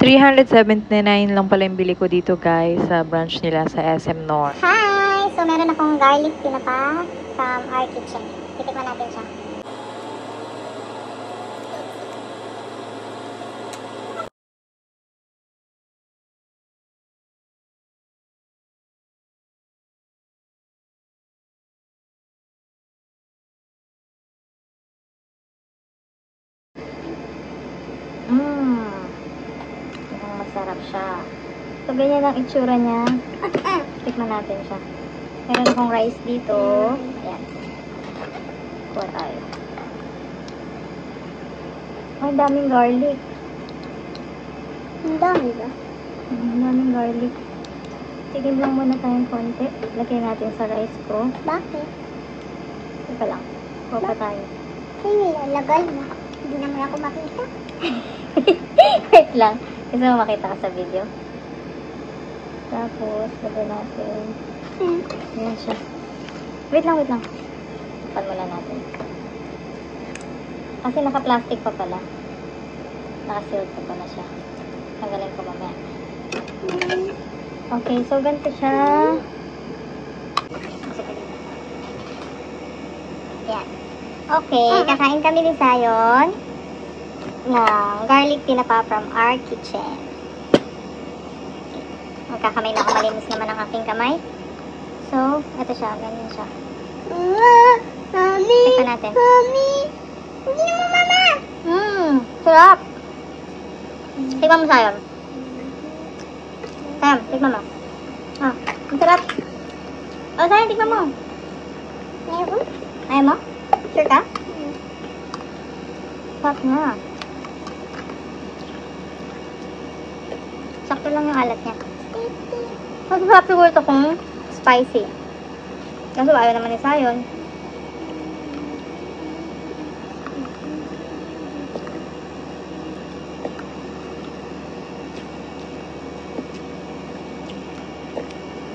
379 lang pala yung bili ko dito guys sa branch nila sa SM North. Hi! So meron akong garlic tinapa from our kitchen. Titikman natin siya. Mukhang masarap siya. So, ganyan ang itsura niya. Tikman natin siya. Meron akong rice dito. Ayan. Kuha tayo. Ang daming garlic. Ang dami ba? Ang daming garlic. Tigil lang muna tayong konti. Lagyan natin sa rice ko. Bakit? Teka lang. Kuha pa tayo. Ay, lalagay mo. Hindi naman ako makita. Wait lang. Gusto mo makita ka sa video? Tapos, lagyan natin. Ayan siya. Wait lang, wait lang. Tapan muna natin. Kasi naka-plastic pa pala. Naka-sealed pa pala siya. Tanggalin ko mamaya. Okay, so ganito siya. Ayan. Okay, kakain kami ni Zion ng garlic tinapa from our kitchen. Magkakamay na ako, malinis naman ang aking kamay. So, ito siya, ganyan siya. Mami! Tikman natin. Mami! Hindi mo, mama! Sarap! Tikman mo, Zion. Zion, tikman mo. Ah, ang sarap. Oh, Zion, tikman mo. Ayaw mo? Ayaw mo? Sure ka? Sarap na. Sakto lang yung alat niya. Masarap siguro ito kung spicy. Kaso ayaw naman ni Zion.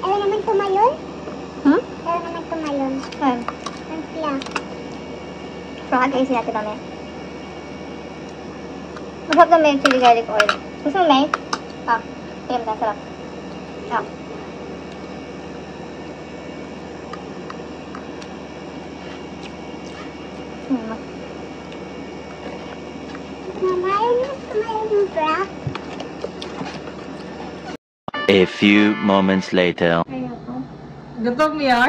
Ayaw naman tumalon? Ayaw naman tumalon. Ayaw. Ang sila. So, kag-ayusin natin namin. Masarap na may chili garlic oil. Gusto mo, May? Ah, tingnan mo, sarap. Ah. A few moments later. Gatog niya.